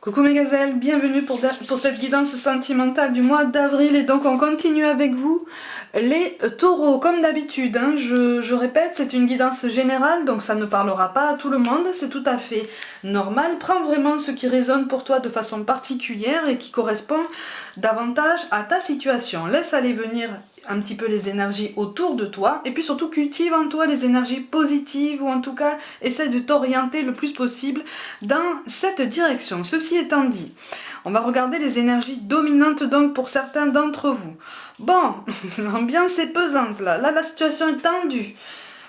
Coucou mes gazelles, bienvenue pour cette guidance sentimentale du mois d'avril. Et donc on continue avec vous les taureaux. Comme d'habitude, hein, je répète, c'est une guidance générale, donc ça ne parlera pas à tout le monde, c'est tout à fait normal. Prends vraiment ce qui résonne pour toi de façon particulière et qui correspond davantage à ta situation. Laisse aller venir un petit peu les énergies autour de toi et puis surtout cultive en toi les énergies positives, ou en tout cas essaie de t'orienter le plus possible dans cette direction. Ceci étant dit, on va regarder les énergies dominantes donc pour certains d'entre vous. Bon, l'ambiance est pesante là, la situation est tendue.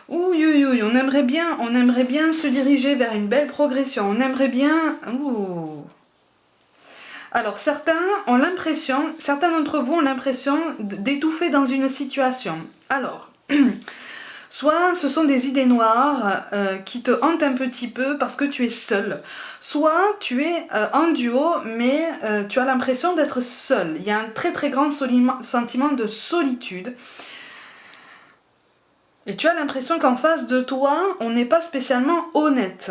Ouh, on aimerait bien se diriger vers une belle progression, on aimerait bien... Ouh. Alors certains d'entre vous ont l'impression d'étouffer dans une situation. Alors, soit ce sont des idées noires qui te hantent un petit peu parce que tu es seul. Soit tu es en duo mais tu as l'impression d'être seul. Il y a un très très grand sentiment de solitude. Et tu as l'impression qu'en face de toi, on n'est pas spécialement honnête.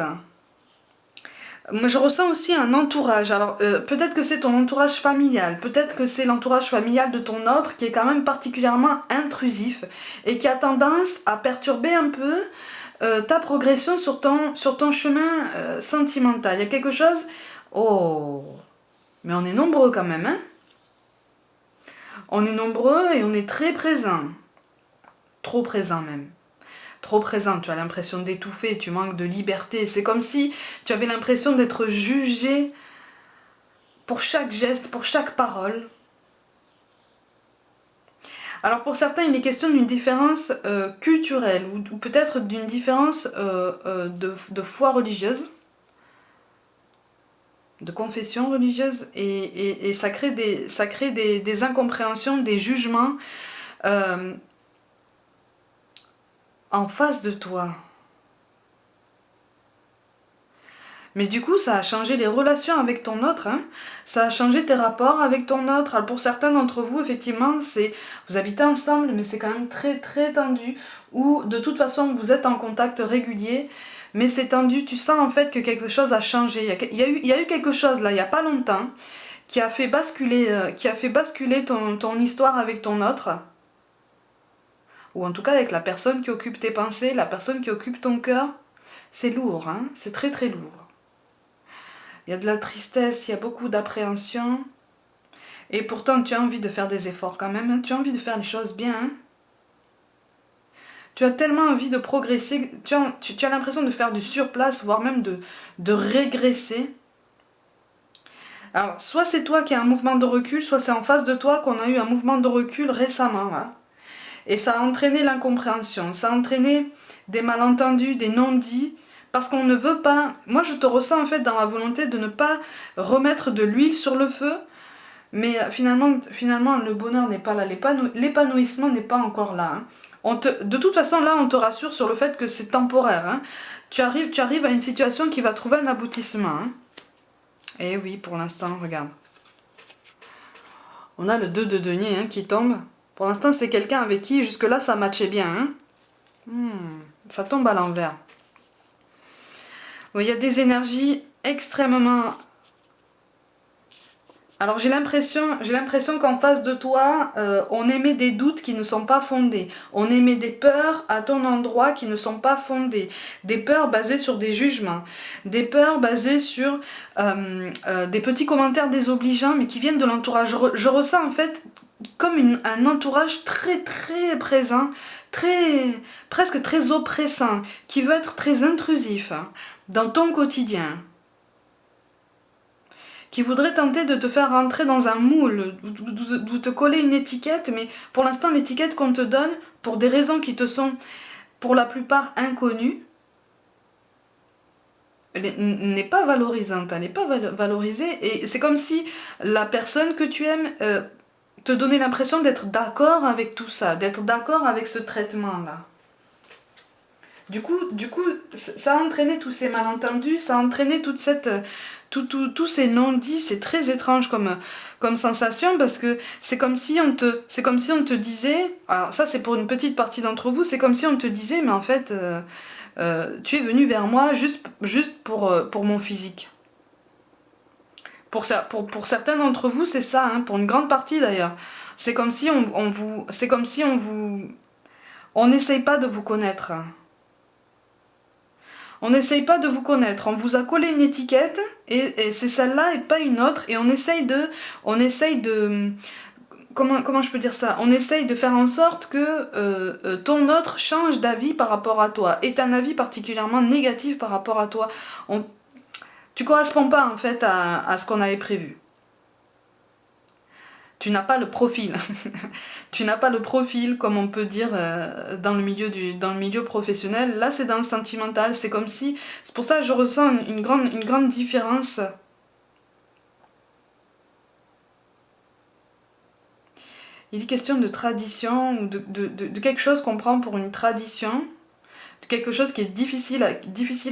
Moi, je ressens aussi un entourage. Alors, peut-être que c'est ton entourage familial, peut-être que c'est l'entourage familial de ton autre qui est quand même particulièrement intrusif et qui a tendance à perturber un peu ta progression sur ton chemin sentimental. Il y a quelque chose... Oh, mais on est nombreux quand même, hein? On est nombreux et on est très présents. Trop présents même. Trop présent, tu as l'impression d'étouffer, tu manques de liberté. C'est comme si tu avais l'impression d'être jugé pour chaque geste, pour chaque parole. Alors pour certains, il est question d'une différence culturelle ou peut-être d'une différence de foi religieuse, de confession religieuse, et ça crée des incompréhensions, des jugements en face de toi. Mais du coup, ça a changé les relations avec ton autre, hein. Ça a changé tes rapports avec ton autre. Alors pour certains d'entre vous, effectivement, vous habitez ensemble, mais c'est quand même très très tendu. Ou de toute façon, vous êtes en contact régulier, mais c'est tendu. Tu sens en fait que quelque chose a changé. Il y a eu quelque chose là, il n'y a pas longtemps, qui a fait basculer, ton histoire avec ton autre. Ou en tout cas avec la personne qui occupe tes pensées, la personne qui occupe ton cœur. C'est lourd, hein, c'est très très lourd. Il y a de la tristesse, il y a beaucoup d'appréhension. Et pourtant, tu as envie de faire des efforts quand même. Hein. Tu as envie de faire les choses bien. Hein. Tu as tellement envie de progresser. Tu as l'impression de faire du surplace, voire même de régresser. Alors, soit c'est toi qui as un mouvement de recul, soit c'est en face de toi qu'on a eu un mouvement de recul récemment. Là. Et ça a entraîné l'incompréhension. Ça a entraîné des malentendus, des non-dits. Parce qu'on ne veut pas... Moi, je te ressens en fait dans la volonté de ne pas remettre de l'huile sur le feu. Mais finalement le bonheur n'est pas là. L'épanouissement n'est pas encore là. Hein. De toute façon, là, on te rassure sur le fait que c'est temporaire. Hein. Tu arrives à une situation qui va trouver un aboutissement. Hein. Et oui, pour l'instant, regarde. On a le 2 de denier hein, qui tombe. Pour l'instant, c'est quelqu'un avec qui, jusque-là, ça matchait bien. Hein. Ça tombe à l'envers. Il y a des énergies extrêmement... Alors j'ai l'impression qu'en face de toi, on émet des doutes qui ne sont pas fondés. On émet des peurs à ton endroit qui ne sont pas fondées. Des peurs basées sur des jugements. Des peurs basées sur des petits commentaires désobligeants mais qui viennent de l'entourage. Je ressens en fait comme un entourage très très présent, presque très oppressant, qui veut être très intrusif dans ton quotidien. Qui voudrait tenter de te faire rentrer dans un moule, de te coller une étiquette, mais pour l'instant l'étiquette qu'on te donne, pour des raisons qui te sont pour la plupart inconnues, n'est pas valorisante, elle n'est pas valorisée, et c'est comme si la personne que tu aimes te donnait l'impression d'être d'accord avec tout ça, d'être d'accord avec ce traitement-là. Du coup, ça a entraîné tous ces malentendus, ça a entraîné toute cette... tous ces non-dits, c'est très étrange comme sensation parce que c'est comme si on te disait, alors ça c'est pour une petite partie d'entre vous, c'est comme si on te disait mais en fait tu es venu vers moi juste pour mon physique. Pour certains d'entre vous, c'est ça, hein, pour une grande partie d'ailleurs. C'est comme si on n'essaye pas de vous connaître. On n'essaye pas de vous connaître. On vous a collé une étiquette et c'est celle-là et pas une autre. Et on essaye de, comment je peux dire ça? On essaye de faire en sorte que ton autre change d'avis par rapport à toi. Est un avis particulièrement négatif par rapport à toi. Tu corresponds pas en fait à ce qu'on avait prévu. Tu n'as pas le profil. Tu n'as pas le profil, comme on peut dire dans le milieu professionnel. Là, c'est dans le sentimental. C'est comme si... C'est pour ça que je ressens une grande différence. Il est question de tradition ou de quelque chose qu'on prend pour une tradition. Quelque chose qui est difficile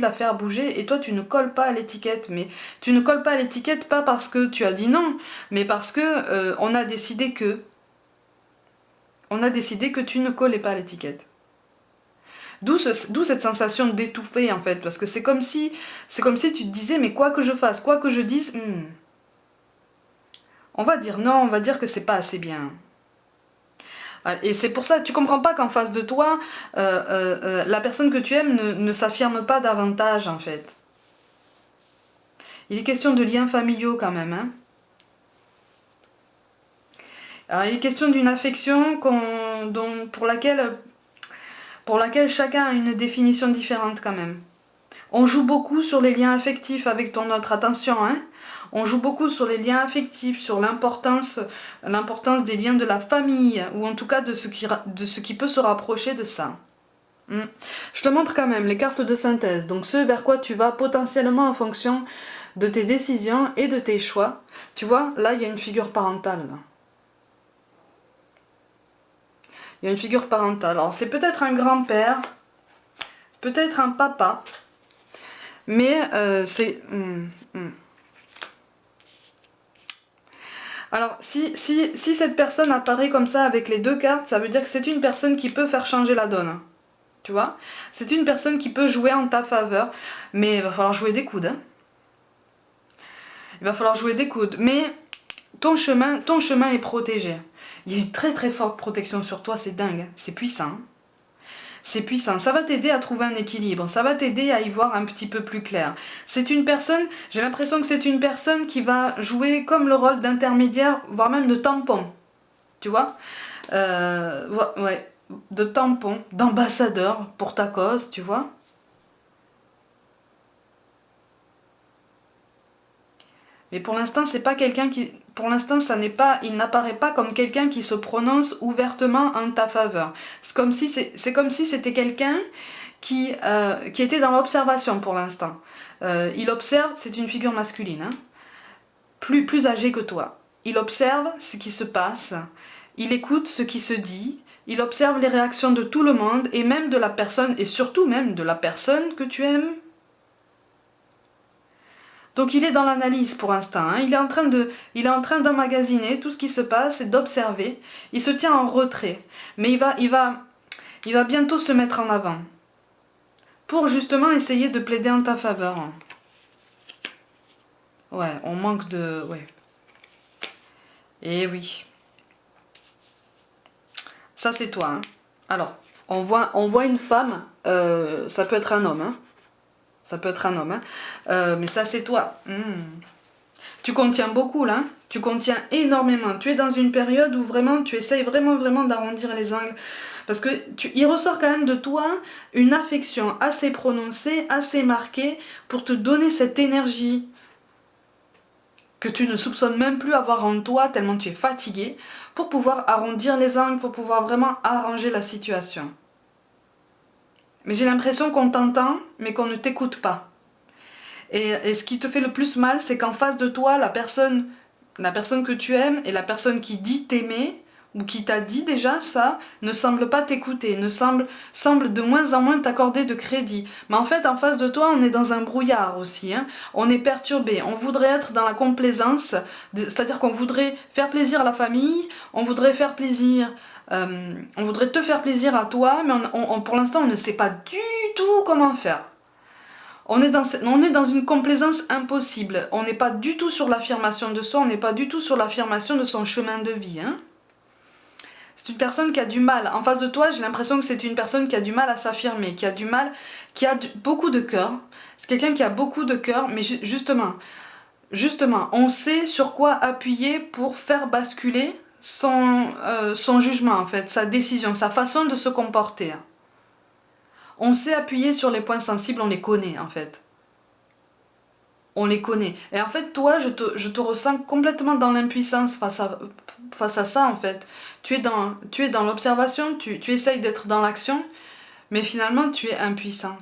à faire bouger et toi tu ne colles pas à l'étiquette, mais tu ne colles pas à l'étiquette pas parce que tu as dit non, mais parce que on a décidé que tu ne collais pas à l'étiquette. D'où cette sensation d'étouffer en fait, parce que c'est comme si tu te disais mais quoi que je fasse, quoi que je dise, on va dire non, on va dire que c'est pas assez bien. Et c'est pour ça, tu comprends pas qu'en face de toi, la personne que tu aimes ne s'affirme pas davantage en fait. Il est question de liens familiaux quand même. Hein. Alors, il est question d'une affection pour laquelle chacun a une définition différente quand même. On joue beaucoup sur les liens affectifs avec ton autre, attention, hein. On joue beaucoup sur les liens affectifs, sur l'importance des liens de la famille, ou en tout cas de ce qui peut se rapprocher de ça. Je te montre quand même les cartes de synthèse, donc ce vers quoi tu vas potentiellement en fonction de tes décisions et de tes choix. Tu vois, là il y a une figure parentale. Là. Il y a une figure parentale. Alors c'est peut-être un grand-père, peut-être un papa, mais c'est... Alors, si cette personne apparaît comme ça avec les deux cartes, ça veut dire que c'est une personne qui peut faire changer la donne. Tu vois? C'est une personne qui peut jouer en ta faveur, mais il va falloir jouer des coudes. Hein. Il va falloir jouer des coudes. Mais ton chemin est protégé. Il y a une très très forte protection sur toi, c'est dingue. C'est puissant. C'est puissant, ça va t'aider à trouver un équilibre, ça va t'aider à y voir un petit peu plus clair. C'est une personne, j'ai l'impression que c'est une personne qui va jouer comme le rôle d'intermédiaire, voire même de tampon, tu vois, ouais, de tampon, d'ambassadeur pour ta cause, tu vois. Mais pour l'instant, c'est pas quelqu'un qui... Pour l'instant, il n'apparaît pas comme quelqu'un qui se prononce ouvertement en ta faveur. C'est comme si c'était quelqu'un qui était dans l'observation pour l'instant. Il observe, c'est une figure masculine, hein, plus âgée que toi. Il observe ce qui se passe, il écoute ce qui se dit, il observe les réactions de tout le monde et même de la personne, et surtout même de la personne que tu aimes. Donc il est dans l'analyse pour l'instant, hein. Il est en train d'emmagasiner tout ce qui se passe et d'observer. Il se tient en retrait, mais il va bientôt se mettre en avant pour justement essayer de plaider en ta faveur. Ouais, on manque de... Ouais. Eh oui. Ça c'est toi. Hein. Alors, on voit une femme, ça peut être un homme, hein. Ça peut être un homme, hein. Mais ça c'est toi. Tu contiens beaucoup là, tu contiens énormément. Tu es dans une période où vraiment tu essayes vraiment d'arrondir les angles. Parce que il ressort quand même de toi une affection assez prononcée, assez marquée pour te donner cette énergie que tu ne soupçonnes même plus avoir en toi tellement tu es fatigué, pour pouvoir arrondir les angles, pour pouvoir vraiment arranger la situation. Mais j'ai l'impression qu'on t'entend, mais qu'on ne t'écoute pas. Et ce qui te fait le plus mal, c'est qu'en face de toi, la personne que tu aimes et la personne qui dit t'aimer, ou qui t'a dit déjà ça, ne semble pas t'écouter, semble de moins en moins t'accorder de crédit. Mais en fait, en face de toi, on est dans un brouillard aussi. Hein. On est perturbé. On voudrait être dans la complaisance, c'est-à-dire qu'on voudrait faire plaisir à la famille, on voudrait te faire plaisir à toi, mais pour l'instant, on ne sait pas du tout comment faire. on est dans une complaisance impossible. On n'est pas du tout sur l'affirmation de soi, on n'est pas du tout sur l'affirmation de son chemin de vie. Hein. C'est une personne qui a du mal. En face de toi, j'ai l'impression que c'est une personne qui a du mal à s'affirmer, qui a du mal, beaucoup de cœur. C'est quelqu'un qui a beaucoup de cœur, mais justement, on sait sur quoi appuyer pour faire basculer son jugement, en fait, sa décision, sa façon de se comporter. On sait appuyer sur les points sensibles, on les connaît, en fait. On les connaît. Et en fait, toi, je te ressens complètement dans l'impuissance face à ça, en fait. Tu es dans l'observation, tu essayes d'être dans l'action, mais finalement, tu es impuissant.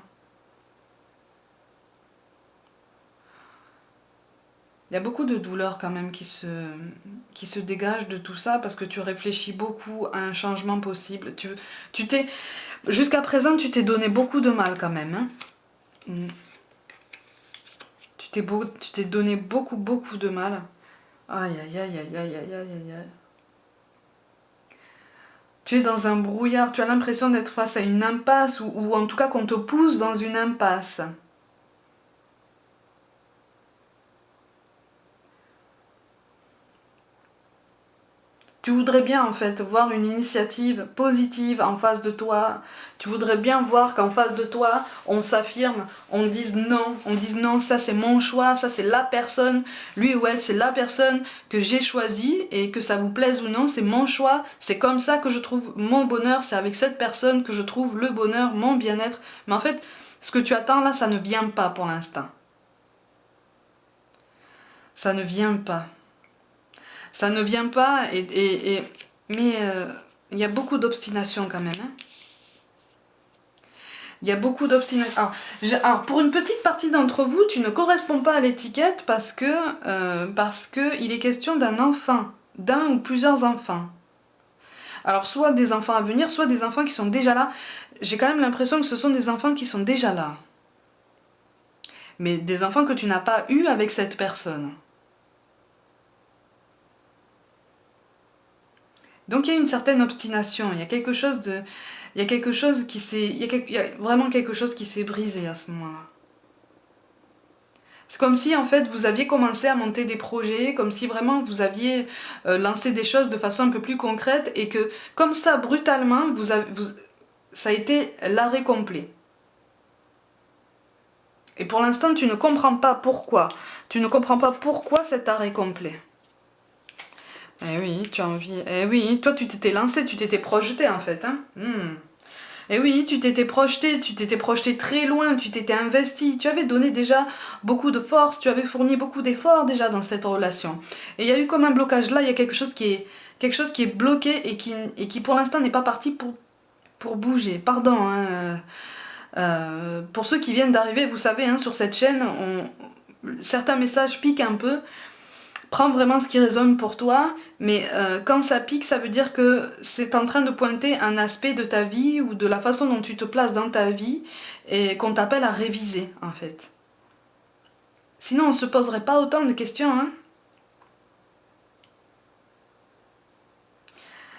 Il y a beaucoup de douleur quand même qui se dégage de tout ça parce que tu réfléchis beaucoup à un changement possible. Jusqu'à présent, tu t'es donné beaucoup de mal quand même. Hein. Tu t'es donné beaucoup de mal. Aïe aïe aïe aïe aïe aïe aïe aïe. Tu es dans un brouillard, tu as l'impression d'être face à une impasse ou en tout cas qu'on te pousse dans une impasse. Tu voudrais bien en fait voir une initiative positive en face de toi. Tu voudrais bien voir qu'en face de toi, on s'affirme, on dise non, ça c'est mon choix, ça c'est la personne, lui ou elle c'est la personne que j'ai choisie et que ça vous plaise ou non, c'est mon choix, c'est comme ça que je trouve mon bonheur, c'est avec cette personne que je trouve le bonheur, mon bien-être. Mais en fait, ce que tu attends là, ça ne vient pas pour l'instant. Ça ne vient pas. Ça ne vient pas, mais il y a beaucoup d'obstination quand même. Hein. Il y a beaucoup d'obstination. Alors, pour une petite partie d'entre vous, tu ne corresponds pas à l'étiquette parce que il est question d'un enfant, d'un ou plusieurs enfants. Alors, soit des enfants à venir, soit des enfants qui sont déjà là. J'ai quand même l'impression que ce sont des enfants qui sont déjà là. Mais des enfants que tu n'as pas eus avec cette personne. Donc il y a une certaine obstination, il y a quelque chose qui s'est, il y a vraiment quelque chose qui s'est brisé à ce moment-là. C'est comme si en fait vous aviez commencé à monter des projets, comme si vraiment vous aviez lancé des choses de façon un peu plus concrète et que comme ça brutalement ça a été l'arrêt complet. Et pour l'instant tu ne comprends pas pourquoi. Tu ne comprends pas pourquoi cet arrêt complet. Eh oui, tu as envie. Eh oui, toi tu t'étais lancé, tu t'étais projeté en fait. Hein. Eh oui, tu t'étais projeté très loin, tu t'étais investi, tu avais donné déjà beaucoup de force, tu avais fourni beaucoup d'efforts déjà dans cette relation. Et il y a eu comme un blocage là, il y a quelque chose qui est bloqué et qui pour l'instant n'est pas parti pour bouger. Pardon, hein, pour ceux qui viennent d'arriver, vous savez, hein, sur cette chaîne, certains messages piquent un peu. Prends vraiment ce qui résonne pour toi, mais quand ça pique, ça veut dire que c'est en train de pointer un aspect de ta vie ou de la façon dont tu te places dans ta vie et qu'on t'appelle à réviser en fait. Sinon on se poserait pas autant de questions. Hein.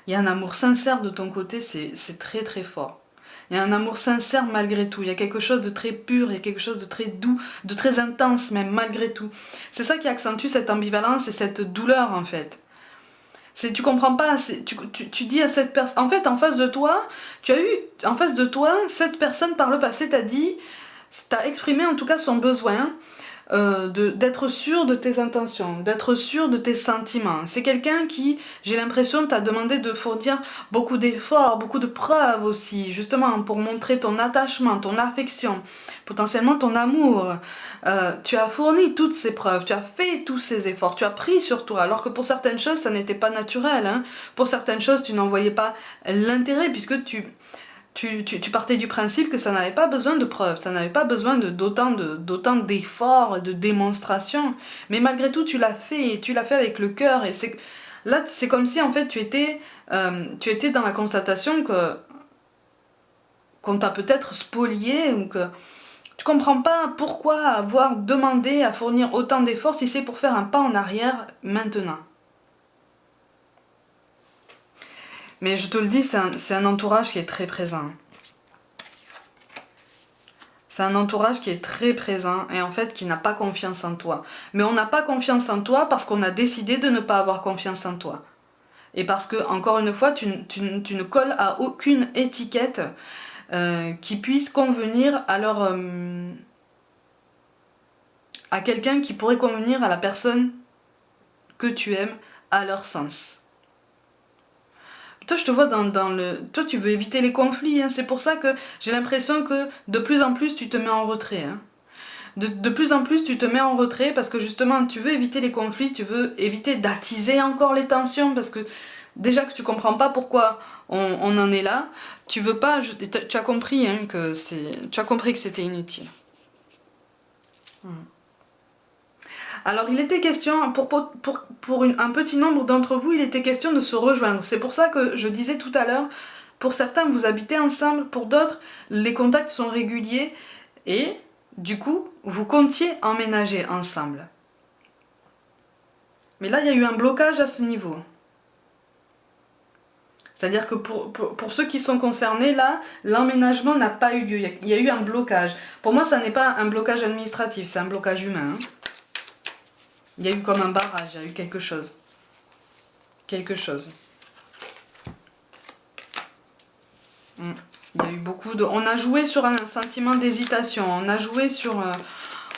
Il y a un amour sincère de ton côté, c'est très très fort. Il y a un amour sincère malgré tout, il y a quelque chose de très pur, il y a quelque chose de très doux, de très intense même malgré tout. C'est ça qui accentue cette ambivalence et cette douleur en fait. Tu comprends pas, tu dis à cette personne... En fait, en face de toi, cette personne par le passé t'a exprimé en tout cas son besoin d'être sûr de tes intentions, d'être sûr de tes sentiments. C'est quelqu'un qui, j'ai l'impression, t'a demandé de fournir beaucoup d'efforts, beaucoup de preuves aussi, justement pour montrer ton attachement, ton affection, potentiellement ton amour. Tu as fourni toutes ces preuves, tu as fait tous ces efforts, tu as pris sur toi, alors que pour certaines choses, ça n'était pas naturel. Hein. Pour certaines choses, tu n'en voyais pas l'intérêt, puisque tu partais du principe que ça n'avait pas besoin de preuves, ça n'avait pas besoin d'autant d'efforts, de démonstrations. Mais malgré tout, tu l'as fait, et tu l'as fait avec le cœur. Et là, c'est comme si en fait tu étais dans la constatation qu'on t'a peut-être spolié ou que tu comprends pas pourquoi avoir demandé à fournir autant d'efforts si c'est pour faire un pas en arrière maintenant. Mais je te le dis, c'est un entourage qui est très présent. C'est un entourage qui est très présent et en fait qui n'a pas confiance en toi. Mais on n'a pas confiance en toi parce qu'on a décidé de ne pas avoir confiance en toi. Et parce que, encore une fois, tu ne colles à aucune étiquette qui puisse convenir à à quelqu'un qui pourrait convenir à la personne que tu aimes à leur sens. Toi, je te vois dans le... Toi, tu veux éviter les conflits, hein. C'est pour ça que j'ai l'impression que de plus en plus, tu te mets en retrait. Hein. De plus en plus, tu te mets en retrait parce que justement, tu veux éviter les conflits, tu veux éviter d'attiser encore les tensions parce que déjà que tu comprends pas pourquoi on en est là, tu veux pas... Tu as compris hein, que c'est... Tu as compris que c'était inutile. Alors il était question, un petit nombre d'entre vous, il était question de se rejoindre. C'est pour ça que je disais tout à l'heure, pour certains vous habitez ensemble, pour d'autres les contacts sont réguliers et du coup vous comptiez emménager ensemble. Mais là il y a eu un blocage à ce niveau. C'est-à-dire que pour ceux qui sont concernés, là, l'emménagement n'a pas eu lieu. Il y a eu un blocage. Pour moi, ça n'est pas un blocage administratif, c'est un blocage humain. Hein. Il y a eu comme un barrage, il y a eu quelque chose. Quelque chose. Il y a eu beaucoup de... On a joué sur un sentiment d'hésitation. On a joué sur...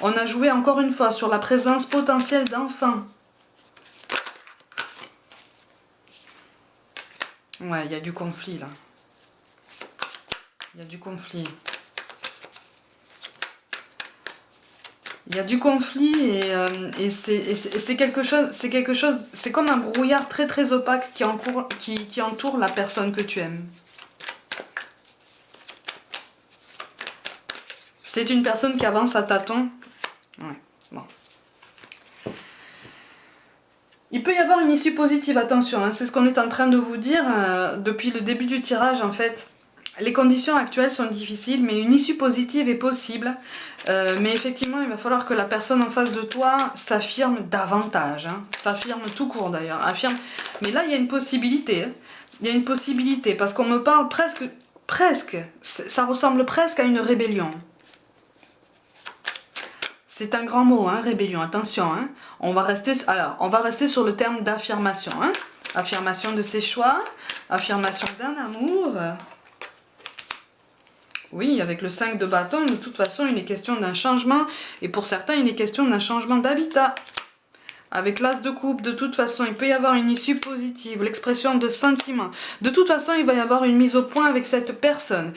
on a joué encore une fois sur la présence potentielle d'enfants. Ouais, il y a du conflit là. Il y a du conflit. Il y a du conflit et c'est quelque chose, c'est comme un brouillard très très opaque qui entoure la personne que tu aimes. C'est une personne qui avance à tâtons. Ouais, bon. Il peut y avoir une issue positive, attention, hein, c'est ce qu'on est en train de vous dire depuis le début du tirage en fait. Les conditions actuelles sont difficiles, mais une issue positive est possible. Mais effectivement, il va falloir que la personne en face de toi s'affirme davantage. Hein. S'affirme tout court d'ailleurs. Affirme. Mais là, il y a une possibilité. Hein. Il y a une possibilité, parce qu'on me parle presque, ça ressemble presque à une rébellion. C'est un grand mot, hein, rébellion, attention. Hein. On va rester sur le terme d'affirmation. Hein. Affirmation de ses choix, affirmation d'un amour... Oui, avec le 5 de bâton, de toute façon, il est question d'un changement. Et pour certains, il est question d'un changement d'habitat. Avec l'as de coupe, de toute façon, il peut y avoir une issue positive, l'expression de sentiments. De toute façon, il va y avoir une mise au point avec cette personne.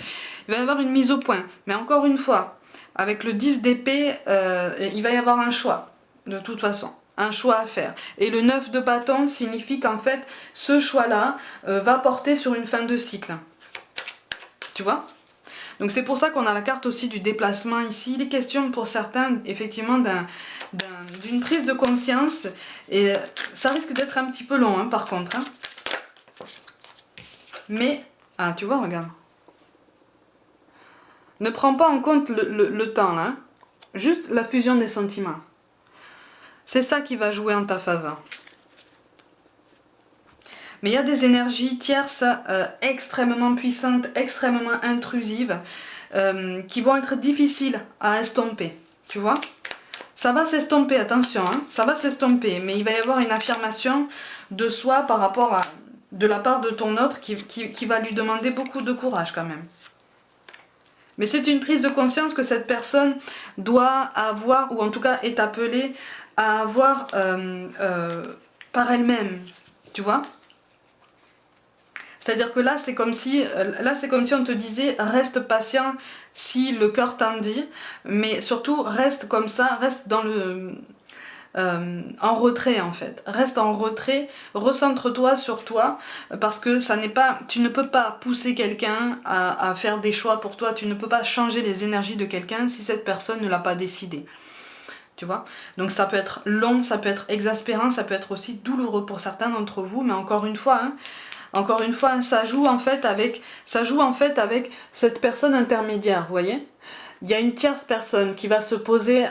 Il va y avoir une mise au point. Mais encore une fois, avec le 10 d'épée, il va y avoir un choix. De toute façon. Un choix à faire. Et le 9 de bâton signifie qu'en fait, ce choix-là va porter sur une fin de cycle. Tu vois ? Donc c'est pour ça qu'on a la carte aussi du déplacement ici. Il est question pour certains effectivement d'une prise de conscience. Et ça risque d'être un petit peu long hein, par contre. Hein. Mais, ah tu vois, regarde. Ne prends pas en compte le temps là. Hein. Juste la fusion des sentiments. C'est ça qui va jouer en ta faveur. Mais il y a des énergies tierces extrêmement puissantes, extrêmement intrusives, qui vont être difficiles à estomper, tu vois. Ça va s'estomper, attention, hein, ça va s'estomper, mais il va y avoir une affirmation de soi par rapport à, de la part de ton autre qui va lui demander beaucoup de courage quand même. Mais c'est une prise de conscience que cette personne doit avoir, ou en tout cas est appelée à avoir par elle-même, tu vois. C'est-à-dire que là, c'est comme si on te disait reste patient si le cœur t'en dit, mais surtout reste comme ça, reste dans le en retrait en fait. Reste en retrait, recentre-toi sur toi, parce que ça n'est pas, tu ne peux pas pousser quelqu'un à faire des choix pour toi, tu ne peux pas changer les énergies de quelqu'un si cette personne ne l'a pas décidé. Tu vois, donc ça peut être long, ça peut être exaspérant, ça peut être aussi douloureux pour certains d'entre vous, mais encore une fois, hein, ça joue en fait avec cette personne intermédiaire, vous voyez. Il y a une tierce personne qui va se poser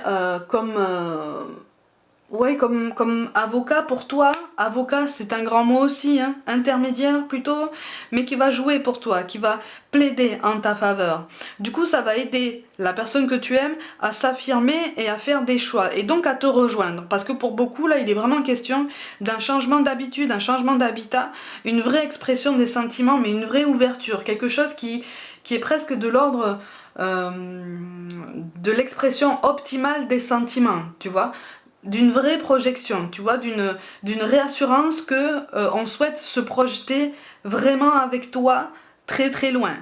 comme Ouais, comme avocat pour toi, avocat c'est un grand mot aussi, hein, intermédiaire plutôt, mais qui va jouer pour toi, qui va plaider en ta faveur. Du coup, ça va aider la personne que tu aimes à s'affirmer et à faire des choix, et donc à te rejoindre. Parce que pour beaucoup, là, il est vraiment question d'un changement d'habitude, un changement d'habitat, une vraie expression des sentiments, mais une vraie ouverture, quelque chose qui est presque de l'ordre de l'expression optimale des sentiments, tu vois, d'une vraie projection, tu vois, d'une réassurance que on souhaite se projeter vraiment avec toi très très loin.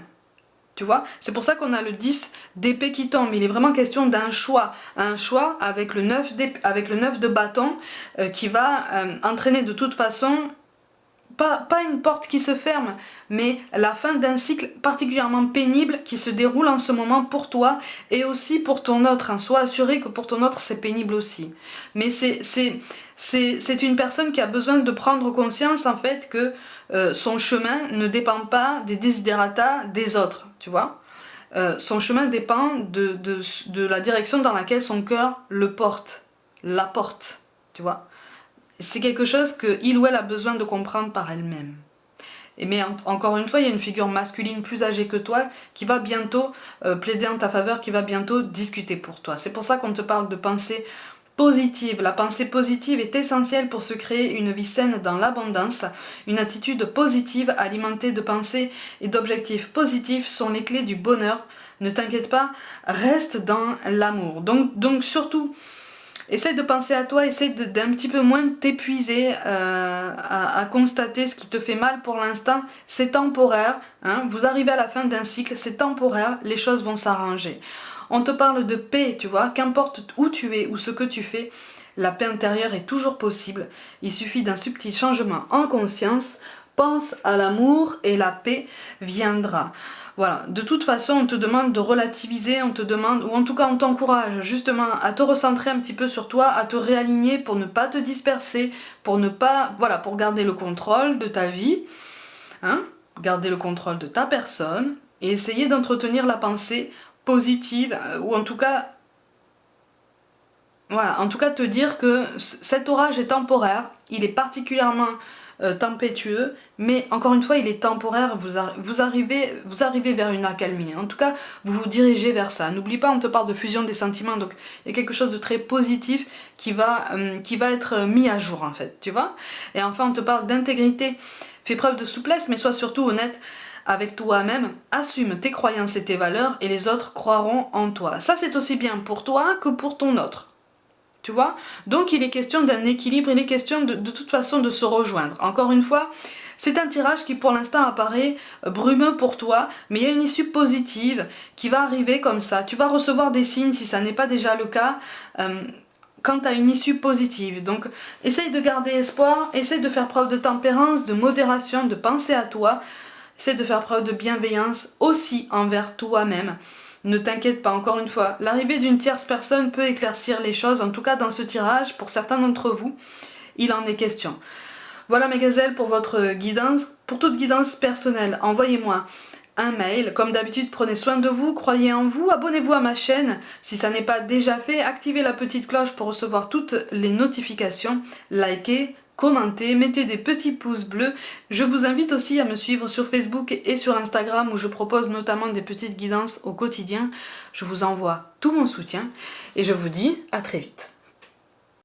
Tu vois, c'est pour ça qu'on a le 10 d'épée qui tombe. Il est vraiment question d'un choix. Un choix avec le 9 avec le 9 de bâton qui va entraîner de toute façon pas une porte qui se ferme, mais la fin d'un cycle particulièrement pénible qui se déroule en ce moment pour toi et aussi pour ton autre. Hein. Sois assuré que pour ton autre c'est pénible aussi. Mais c'est une personne qui a besoin de prendre conscience en fait que son chemin ne dépend pas des desiderata des autres, tu vois. Son chemin dépend de la direction dans laquelle son cœur le porte, la porte, tu vois. C'est quelque chose que il ou elle a besoin de comprendre par elle-même. Mais encore une fois, il y a une figure masculine plus âgée que toi qui va bientôt plaider en ta faveur, qui va bientôt discuter pour toi. C'est pour ça qu'on te parle de pensée positive. La pensée positive est essentielle pour se créer une vie saine dans l'abondance. Une attitude positive alimentée de pensées et d'objectifs positifs sont les clés du bonheur. Ne t'inquiète pas, reste dans l'amour. Donc surtout, essaye de penser à toi, essaye d'un petit peu moins t'épuiser à constater ce qui te fait mal pour l'instant. C'est temporaire, hein, vous arrivez à la fin d'un cycle, c'est temporaire, les choses vont s'arranger. On te parle de paix, tu vois, qu'importe où tu es ou ce que tu fais, la paix intérieure est toujours possible. Il suffit d'un subtil changement en conscience. Pense à l'amour et la paix viendra. Voilà, de toute façon, on te demande de relativiser, on te demande, ou en tout cas on t'encourage justement à te recentrer un petit peu sur toi, à te réaligner pour ne pas te disperser, pour ne pas, voilà, pour garder le contrôle de ta vie, hein, garder le contrôle de ta personne, et essayer d'entretenir la pensée positive, ou en tout cas, voilà, en tout cas te dire que cet orage est temporaire, il est particulièrement tempétueux, mais encore une fois il est temporaire, vous arrivez vers une accalmie, en tout cas vous vous dirigez vers ça. N'oublie pas, on te parle de fusion des sentiments, donc il y a quelque chose de très positif qui va être mis à jour en fait, tu vois. Et enfin on te parle d'intégrité, fais preuve de souplesse mais sois surtout honnête avec toi-même, assume tes croyances et tes valeurs et les autres croiront en toi. Ça c'est aussi bien pour toi que pour ton autre. Tu vois? Donc il est question d'un équilibre, il est question de toute façon de se rejoindre. Encore une fois, c'est un tirage qui pour l'instant apparaît brumeux pour toi, mais il y a une issue positive qui va arriver comme ça. Tu vas recevoir des signes, si ça n'est pas déjà le cas, quant à une issue positive. Donc essaye de garder espoir, essaye de faire preuve de tempérance, de modération, de penser à toi, essaye de faire preuve de bienveillance aussi envers toi-même. Ne t'inquiète pas, encore une fois, l'arrivée d'une tierce personne peut éclaircir les choses, en tout cas dans ce tirage, pour certains d'entre vous, il en est question. Voilà mes gazelles pour votre guidance, pour toute guidance personnelle, envoyez-moi un mail. Comme d'habitude, prenez soin de vous, croyez en vous, abonnez-vous à ma chaîne si ça n'est pas déjà fait, activez la petite cloche pour recevoir toutes les notifications, likez, commentez, mettez des petits pouces bleus. Je vous invite aussi à me suivre sur Facebook et sur Instagram où je propose notamment des petites guidances au quotidien. Je vous envoie tout mon soutien et je vous dis à très vite.